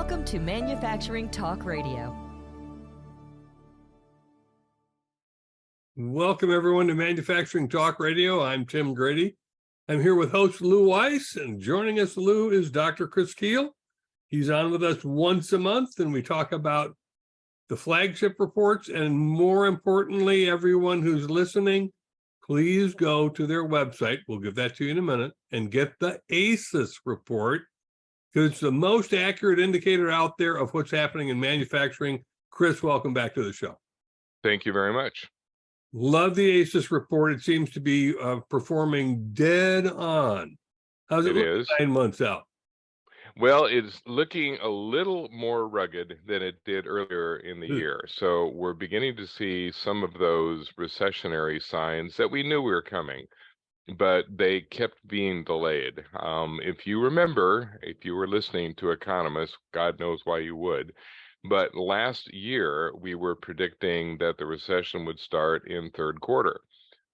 Welcome to Manufacturing Talk Radio. Welcome, everyone, to Manufacturing Talk Radio. I'm Tim Grady. I'm here with host Lou Weiss, and joining us, Lou, is Dr. Chris Kuehl. He's on with us once a month, and we talk about the flagship reports, and more importantly, everyone who's listening, please go to their website. We'll give that to you in a minute, and get the ACES report, because it's the most accurate indicator out there of what's happening in manufacturing. Chris, welcome back to the show. Thank you very much. Love the ACES report. It seems to be performing dead on. How's it look 9 months out? Well, it's looking a little more rugged than it did earlier in the year. So we're beginning to see some of those recessionary signs that we knew were coming, but they kept being delayed. If you remember, if you were listening to economists, God knows why you would, but last year we were predicting that the recession would start in third quarter.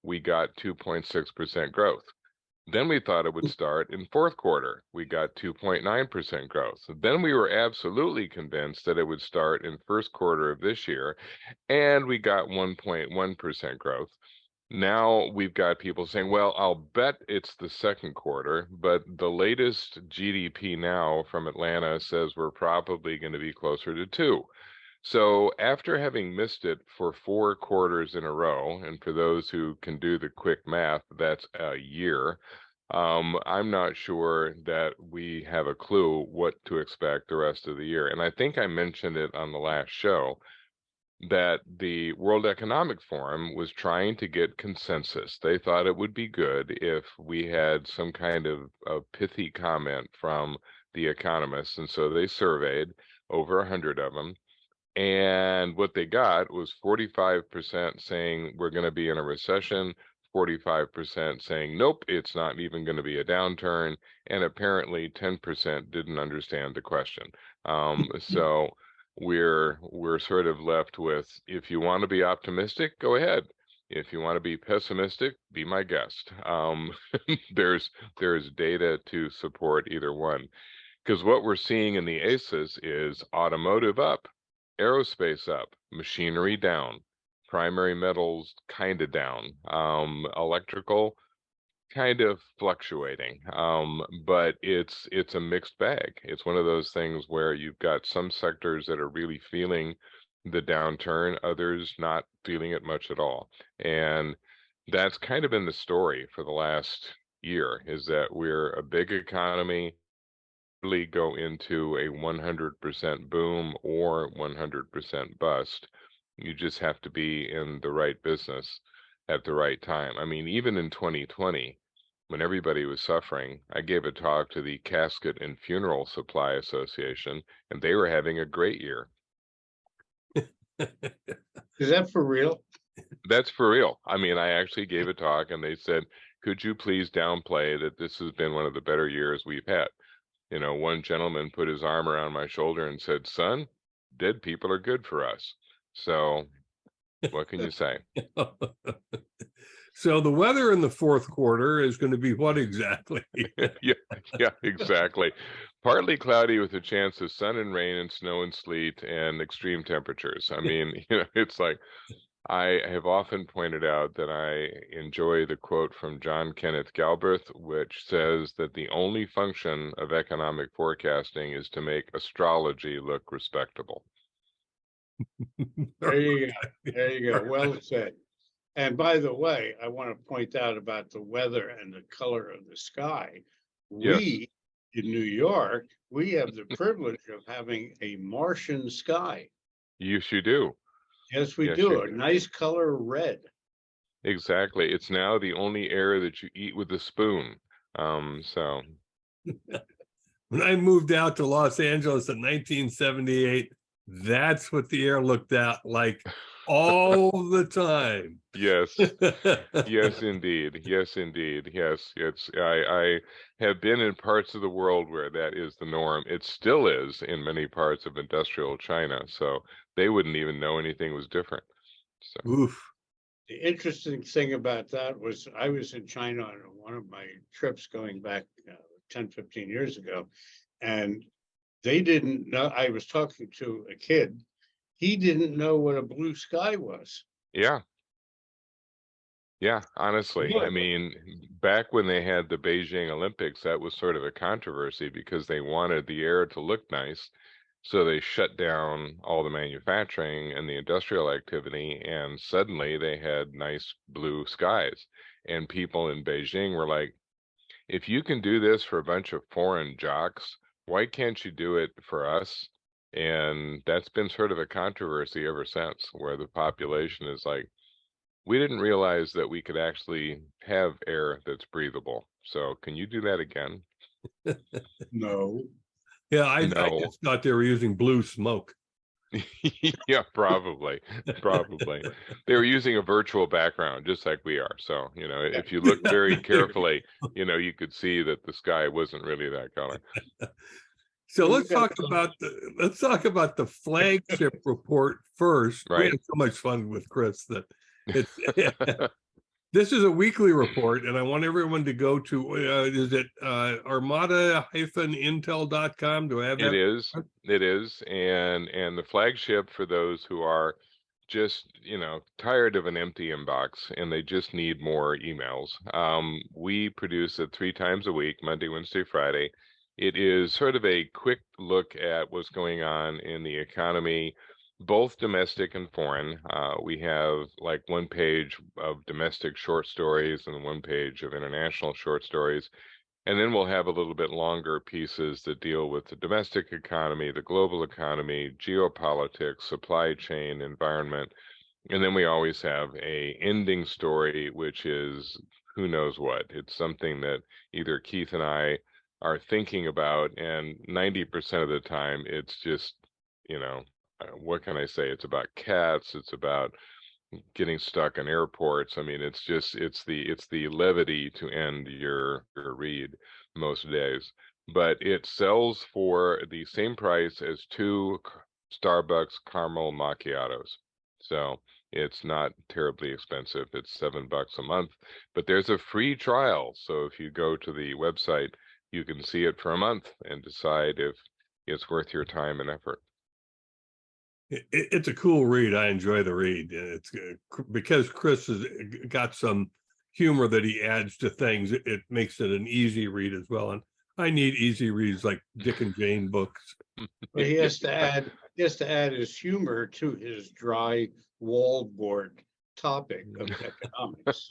We got 2.6% growth. Then we thought it would start in fourth quarter. We got 2.9% growth. Then we were absolutely convinced that it would start in first quarter of this year, and we got 1.1% growth. Now we've got people saying, well, I'll bet it's the second quarter, but the latest GDP now from Atlanta says we're probably going to be closer to 2. So after having missed it for 4 quarters in a row, and for those who can do the quick math, that's a year, I'm not sure that we have a clue what to expect the rest of the year. And I think I mentioned it on the last show, that the World Economic Forum was trying to get consensus. They thought it would be good if we had some kind of pithy comment from the economists. And so they surveyed over 100 of them. And what they got was 45% saying we're going to be in a recession, 45% saying, nope, it's not even going to be a downturn. And apparently 10% didn't understand the question. So we're sort of left with, if you want to be optimistic, go ahead. If you want to be pessimistic, be my guest. There's data to support either one. Because what we're seeing in the ACES is automotive up, aerospace up, machinery down, primary metals kind of down, electrical kind of fluctuating, but it's a mixed bag. It's one of those things where you've got some sectors that are really feeling the downturn, others not feeling it much at all. And that's kind of been the story for the last year, is that we're a big economy, really go into a 100% boom or 100% bust. You just have to be in the right business at the right time. I mean, even in 2020, when everybody was suffering, I gave a talk to the Casket and Funeral Supply Association, and they were having a great year. Is that for real? That's for real. I mean, I actually gave a talk, and they said, could you please downplay that this has been one of the better years we've had? You know, one gentleman put his arm around my shoulder and said, son, dead people are good for us. So what can you say? So the weather in the fourth quarter is going to be what exactly? yeah, exactly. Partly cloudy with a chance of sun and rain and snow and sleet and extreme temperatures. I mean, it's like, I have often pointed out that I enjoy the quote from John Kenneth Galbraith, which says that the only function of economic forecasting is to make astrology look respectable. There you go. There you go. Well said. And by the way, I want to point out about the weather and the color of the sky. Yes. We in New York, we have the privilege of having a Martian sky. Yes, you do. Yes, we do. A nice color red. Exactly. It's now the only air that you eat with a spoon. So when I moved out to Los Angeles in 1978, that's what the air looked out like all the time. Yes. Yes, indeed. Yes, indeed. Yes. I have been in parts of the world where that is the norm. It still is in many parts of industrial China. So they wouldn't even know anything was different. So. Oof. The interesting thing about that was I was in China on one of my trips going back 10, 15 years ago, and They didn't know. I was talking to a kid. He didn't know what a blue sky was. Yeah. Yeah, honestly, I mean, back when they had the Beijing Olympics, that was sort of a controversy because they wanted the air to look nice. So they shut down all the manufacturing and the industrial activity, and suddenly they had nice blue skies. And people in Beijing were like, if you can do this for a bunch of foreign jocks, why can't you do it for us? And that's been sort of a controversy ever since, where the population is like, we didn't realize that we could actually have air that's breathable. So can you do that again? No. Yeah, I No. just thought they were using blue smoke. Yeah, probably. Probably. They were using a virtual background just like we are. So, if you look very carefully, you could see that the sky wasn't really that color. So let's talk about the flagship report first. We Right. had so much fun with Chris that it's this is a weekly report, and I want everyone to go to is it armada-intel.com? Do I have that? It is. And the flagship, for those who are just, tired of an empty inbox and they just need more emails. We produce it 3 times a week, Monday, Wednesday, Friday. It is sort of a quick look at what's going on in the economy, both domestic and foreign. We have like 1 page of domestic short stories and 1 page of international short stories. And then we'll have a little bit longer pieces that deal with the domestic economy, the global economy, geopolitics, supply chain, environment. And then we always have a ending story, which is who knows what. It's something that either Keith and I are thinking about, and 90% of the time it's just, what can I say? It's about cats. It's about getting stuck in airports. I mean, it's the levity to end your read most days. But it sells for the same price as 2 Starbucks caramel macchiatos. So it's not terribly expensive. It's $7 a month, but there's a free trial. So if you go to the website, you can see it for a month and decide if it's worth your time and effort. It's a cool read. I enjoy the read. It's because Chris has got some humor that he adds to things. It makes it an easy read as well. And I need easy reads like Dick and Jane books. But he has to add his humor to his dry wallboard topic of economics.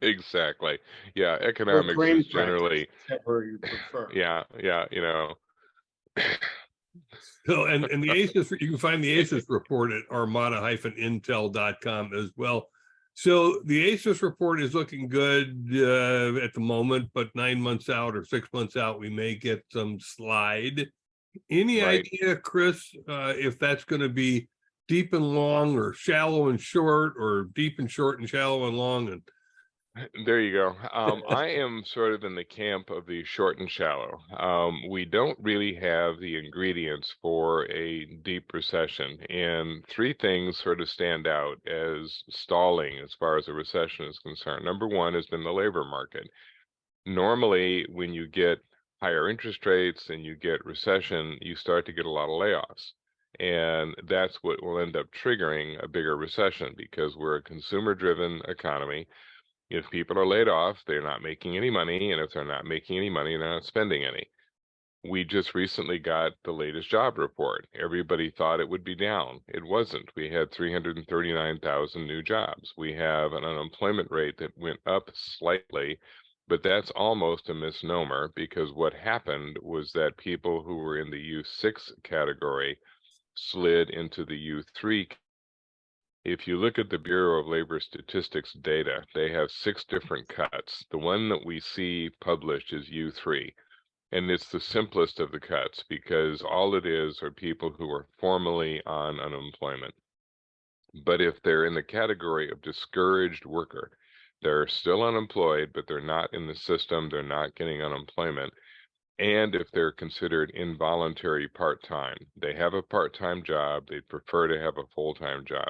Exactly. Yeah, economics is generally, whatever you prefer. yeah, So, and the ACES, you can find the ACES report at armada-intel.com as well. So the ACES report is looking good at the moment, but 9 months out or 6 months out, we may get some slide. Any Right. idea, Chris, if that's going to be deep and long, or shallow and short, or deep and short and shallow and long? And There you go. I am sort of in the camp of the short and shallow. We don't really have the ingredients for a deep recession, and 3 things sort of stand out as stalling as far as a recession is concerned. Number 1 has been the labor market. Normally, when you get higher interest rates and you get recession, you start to get a lot of layoffs. And that's what will end up triggering a bigger recession, because we're a consumer-driven economy. If people are laid off, they're not making any money, and if they're not making any money, they're not spending any. We just recently got the latest job report. Everybody thought it would be down. It wasn't. We had 339,000 new jobs. We have an unemployment rate that went up slightly, but that's almost a misnomer, because what happened was that people who were in the U6 category slid into the U3. If you look at the Bureau of Labor Statistics data, they have 6 different cuts. The one that we see published is U3, and it's the simplest of the cuts, because all it is are people who are formally on unemployment. But if they're in the category of discouraged worker, they're still unemployed, but they're not in the system, they're not getting unemployment. And if they're considered involuntary part-time, they have a part-time job, they prefer to have a full-time job,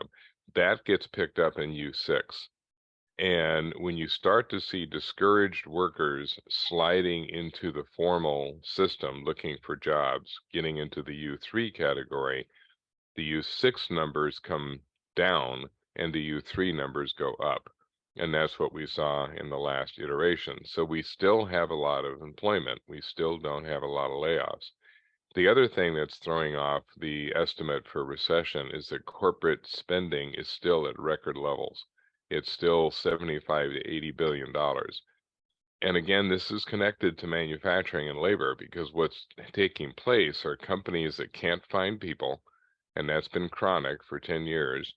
that gets picked up in U6. And when you start to see discouraged workers sliding into the formal system looking for jobs, getting into the U3 category, the U6 numbers come down and the U3 numbers go up. And that's what we saw in the last iteration. So we still have a lot of employment. We still don't have a lot of layoffs. The other thing that's throwing off the estimate for recession is that corporate spending is still at record levels. It's still 75 to 80 billion dollars. And again, this is connected to manufacturing and labor, because what's taking place are companies that can't find people, and that's been chronic for 10 years.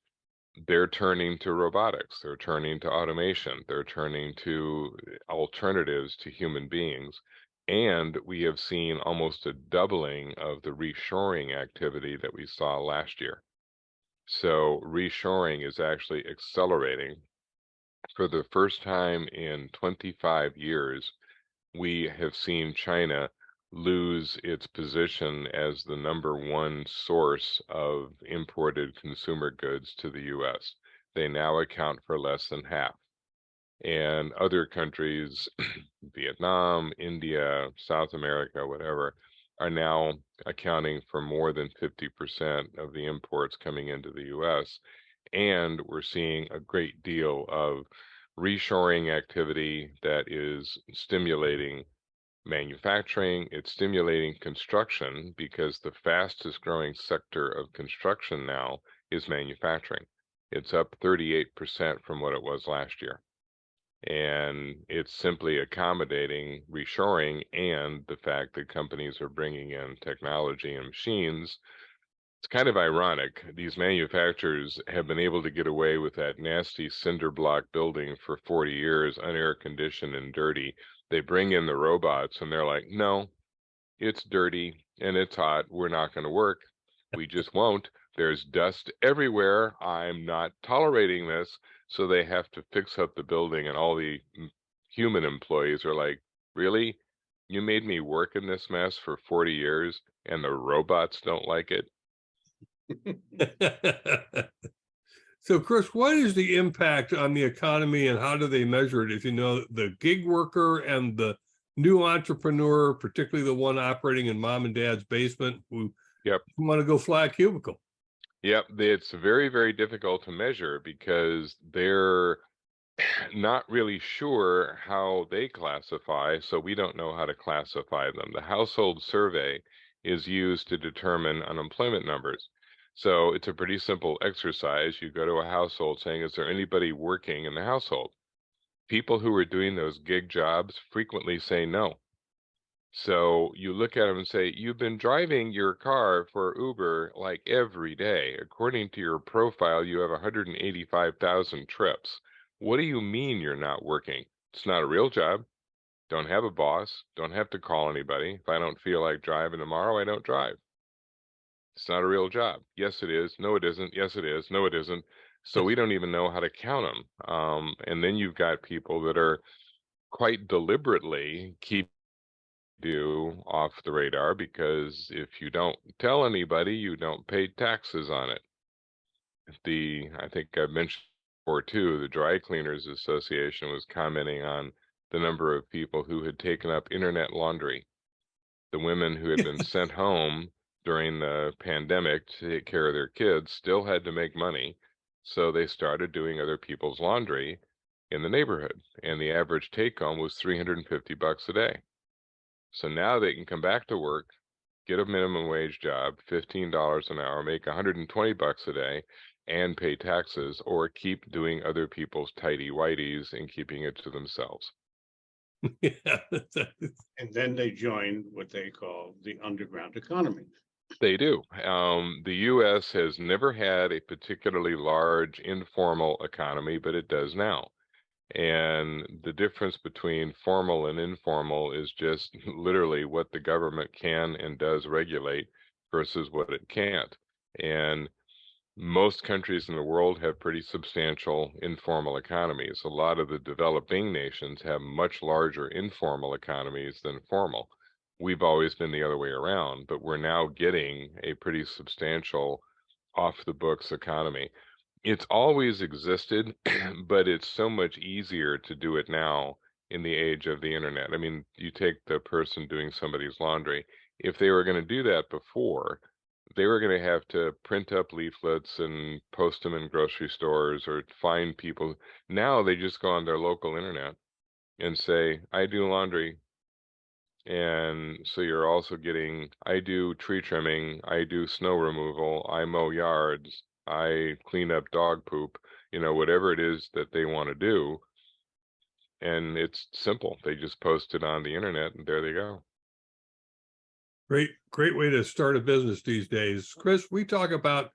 They're turning to robotics, they're turning to automation, they're turning to alternatives to human beings. And we have seen almost a doubling of the reshoring activity that we saw last year. So reshoring is actually accelerating. For the first time in 25 years, we have seen China lose its position as the #1 source of imported consumer goods to the US. They now account for less than half. And other countries, Vietnam, India, South America, whatever, are now accounting for more than 50% of the imports coming into the US. And we're seeing a great deal of reshoring activity that is stimulating manufacturing, it's stimulating construction, because the fastest growing sector of construction now is manufacturing. It's up 38% from what it was last year. And it's simply accommodating reshoring and the fact that companies are bringing in technology and machines. It's kind of ironic. These manufacturers have been able to get away with that nasty cinder block building for 40 years, unair conditioned and dirty. They bring in the robots and they're like, no, it's dirty and it's hot. We're not going to work. We just won't. There's dust everywhere. I'm not tolerating this. So they have to fix up the building, and all the human employees are like, really? You made me work in this mess for 40 years and the robots don't like it? So, Chris, what is the impact on the economy and how do they measure it? If you know, the gig worker and the new entrepreneur, particularly the one operating in mom and dad's basement who want to go fly a cubicle. Yep, it's very, very difficult to measure because they're not really sure how they classify, so we don't know how to classify them. The household survey is used to determine unemployment numbers. So it's a pretty simple exercise. You go to a household saying, is there anybody working in the household? People who are doing those gig jobs frequently say no. So you look at them and say, you've been driving your car for Uber like every day. According to your profile, you have 185,000 trips. What do you mean you're not working? It's not a real job. Don't have a boss. Don't have to call anybody. If I don't feel like driving tomorrow, I don't drive. It's not a real job. Yes, it is. No, it isn't. Yes, it is. No, it isn't. So we don't even know how to count them. And then you've got people that are quite deliberately keep you off the radar, because if you don't tell anybody, you don't pay taxes on it. I think I mentioned before too, the Dry Cleaners Association was commenting on the number of people who had taken up internet laundry. The women who had been sent home during the pandemic to take care of their kids still had to make money, so they started doing other people's laundry in the neighborhood, and the average take home was $350 a day. So now they can come back to work, get a minimum wage job, $15 an hour, make $120 a day, and pay taxes, or keep doing other people's tighty-whities and keeping it to themselves. Yeah. And then they join what they call the underground economy. They do. The U.S. has never had a particularly large informal economy, but it does now. And the difference between formal and informal is just literally what the government can and does regulate versus what it can't. And most countries in the world have pretty substantial informal economies. A lot of the developing nations have much larger informal economies than formal. We've always been the other way around, but we're now getting a pretty substantial off the books economy. It's always existed, but it's so much easier to do it now in the age of the internet. I mean, you take the person doing somebody's laundry. If they were going to do that before, they were going to have to print up leaflets and post them in grocery stores or find people. Now they just go on their local internet and say, I do laundry. And so you're also getting, I do tree trimming, I do snow removal, I mow yards, I clean up dog poop, whatever it is that they want to do. And it's simple. They just post it on the internet and there they go. Great way to start a business these days. Chris, we talk about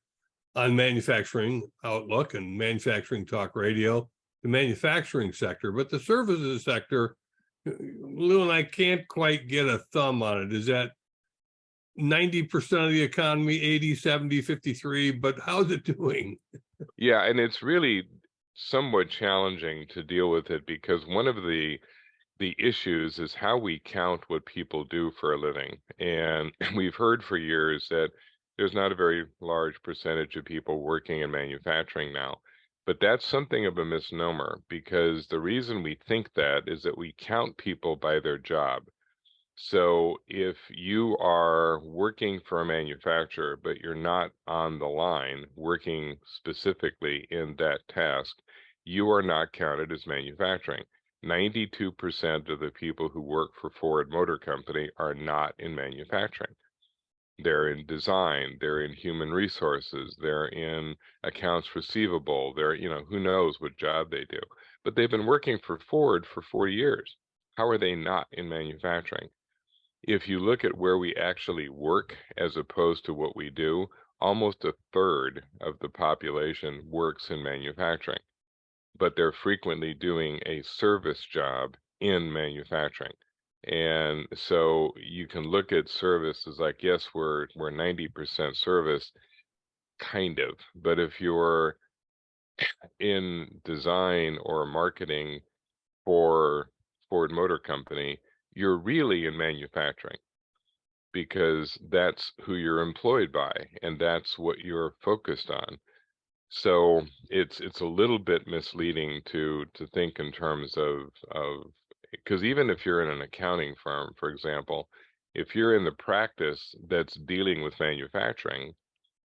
on Manufacturing Outlook and Manufacturing Talk Radio, the manufacturing sector, but the services sector, Lou and I can't quite get a thumb on it. Is that 90% of the economy, 80, 70, 53, but how's it doing? Yeah, and it's really somewhat challenging to deal with it because one of the issues is how we count what people do for a living. And we've heard for years that there's not a very large percentage of people working in manufacturing now. But that's something of a misnomer because the reason we think that is that we count people by their job. So if you are working for a manufacturer, but you're not on the line working specifically in that task, you are not counted as manufacturing. 92% of the people who work for Ford Motor Company are not in manufacturing. They're in design, they're in human resources, they're in accounts receivable, they're, who knows what job they do. But they've been working for Ford for 40 years. How are they not in manufacturing? If you look at where we actually work as opposed to what we do, almost a third of the population works in manufacturing, but they're frequently doing a service job in manufacturing. And so you can look at service as like, yes, we're 90% service, kind of. But if you're in design or marketing for Ford Motor Company, you're really in manufacturing because that's who you're employed by and that's what you're focused on. So it's a little bit misleading to think in terms of because even if you're in an accounting firm, for example, if you're in the practice that's dealing with manufacturing,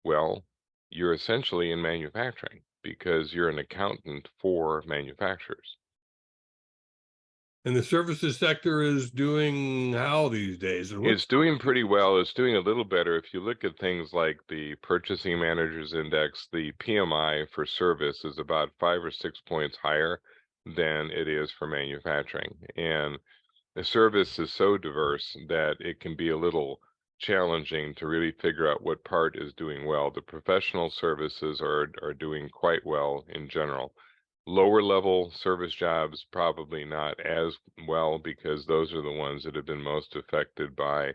well, you're essentially in manufacturing because you're an accountant for manufacturers. And the services sector is doing how these days? And It's doing pretty well. It's doing a little better. If you look at things like the Purchasing Managers Index, the PMI for service is about 5 or 6 points higher than it is for manufacturing. And the service is so diverse that it can be a little challenging to really figure out what part is doing well. The professional services are doing quite well in general. Lower level service jobs, probably not as well because those are the ones that have been most affected by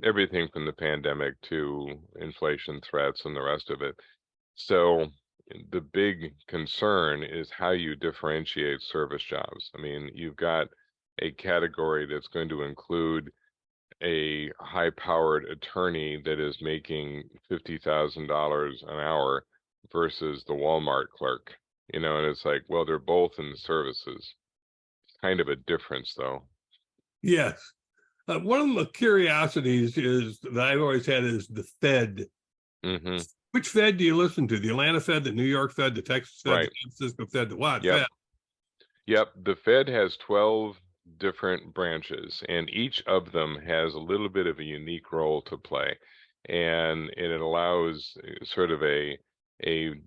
everything from the pandemic to inflation threats and the rest of it. So the big concern is how you differentiate service jobs. I mean, you've got a category that's going to include a high-powered attorney that is making $50,000 an hour versus the Walmart clerk. And it's like, well, they're both in the services. Kind of a difference, though. yes. One of the curiosities is that I've always had is the Fed. Mm-hmm. Which Fed do you listen to? The Atlanta Fed, the New York Fed, the Texas Fed, Right. the San Francisco Fed, the what Yep. Fed? Yep. The Fed has 12 different branches, and each of them has a little bit of a unique role to play. And it allows sort of a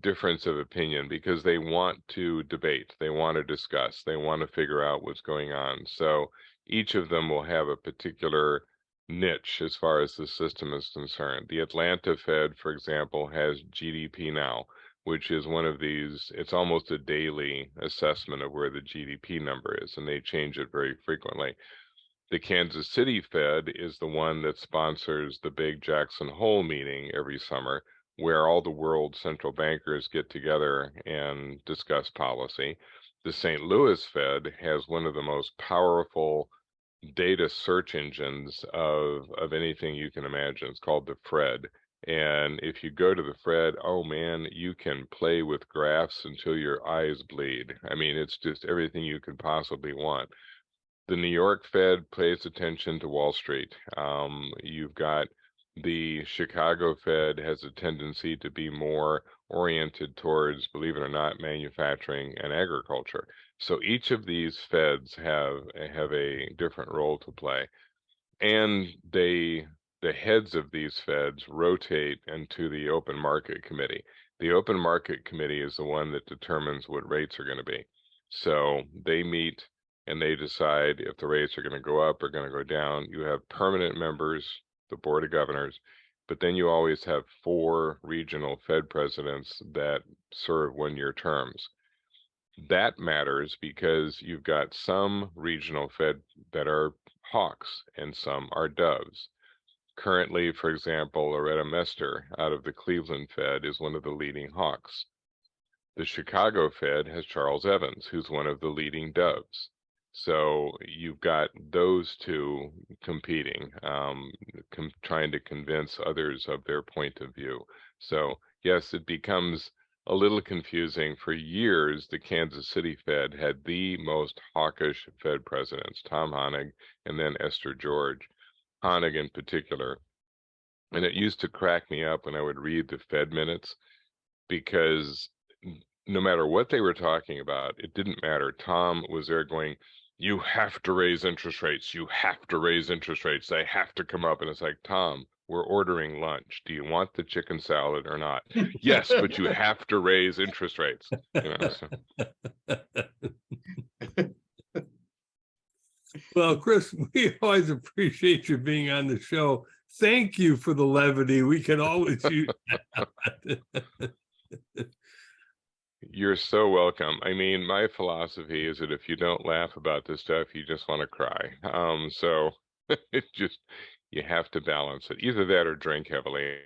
difference of opinion because they want to debate, they want to discuss, they want to figure out what's going on. So each of them will have a particular niche as far as the system is concerned. The Atlanta Fed, for example, has GDP Now, which is one of these, it's almost a daily assessment of where the GDP number is, and they change it very frequently. The Kansas City Fed is the one that sponsors the big Jackson Hole meeting every summer, where all the world central bankers get together and discuss policy. The St. Louis Fed has one of the most powerful data search engines of anything you can imagine. It's called the FRED, And if you go to the Fed, oh man, you can play with graphs until your eyes bleed. I mean, it's just everything you could possibly want. The New York Fed pays attention to Wall Street. You've got the Chicago Fed has a tendency to be more oriented towards, believe it or not, manufacturing and agriculture. So each of these Feds have a different role to play, and the heads of these Feds rotate into the Open Market Committee. The Open Market Committee is the one that determines what rates are going to be. So they meet and they decide if the rates are going to go up or going to go down. You have permanent members, the Board of Governors, but then you always have 4 regional Fed presidents that serve 1-year terms. That matters because you've got some regional Fed that are hawks and some are doves. Currently, for example, Loretta Mester out of the Cleveland Fed is one of the leading hawks. The Chicago Fed has Charles Evans, who's one of the leading doves. So you've got those two competing, trying to convince others of their point of view. So yes, it becomes a little confusing. For years, the Kansas City Fed had the most hawkish Fed presidents, Tom Honig and then Esther George, Honig in particular. And it used to crack me up when I would read the Fed minutes, because no matter what they were talking about, it didn't matter. Tom was there going, you have to raise interest rates. You have to raise interest rates. They have to come up. And it's like, Tom, we're ordering lunch. Do you want the chicken salad or not? Yes, but you have to raise interest rates. Well, Chris, we always appreciate you being on the show. Thank you for the levity. We can always use that. You're so welcome. I mean, my philosophy is that if you don't laugh about this stuff, you just want to cry. So it's just, you have to balance it. Either that or drink heavily.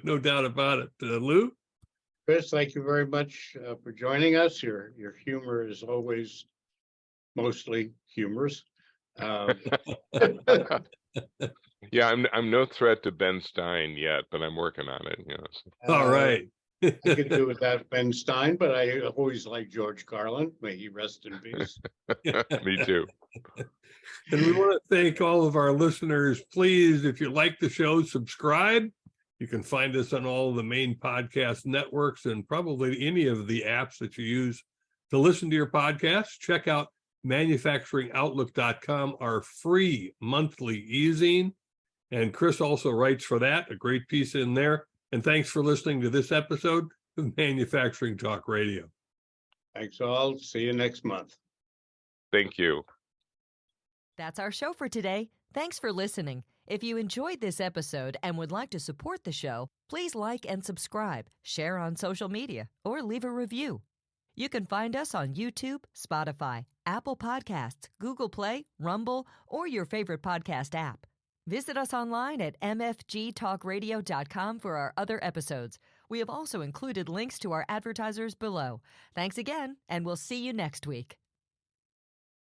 No doubt about it. Lou? Chris, thank you very much for joining us. Your humor is always mostly humorous. Yeah, I'm no threat to Ben Stein yet, but I'm working on it. All right. I could do without Ben Stein, but I always like George Carlin. May he rest in peace. Me too. And we want to thank all of our listeners. Please, if you like the show, subscribe. You can find us on all of the main podcast networks and probably any of the apps that you use to listen to your podcast. Check out manufacturingoutlook.com, our free monthly e-zine. And Chris also writes for that, a great piece in there. And thanks for listening to this episode of Manufacturing Talk Radio. Thanks all. See you next month. Thank you. That's our show for today. Thanks for listening. If you enjoyed this episode and would like to support the show, please like and subscribe, share on social media, or leave a review. You can find us on YouTube, Spotify, Apple Podcasts, Google Play, Rumble, or your favorite podcast app. Visit us online at mfgtalkradio.com for our other episodes. We have also included links to our advertisers below. Thanks again, and we'll see you next week.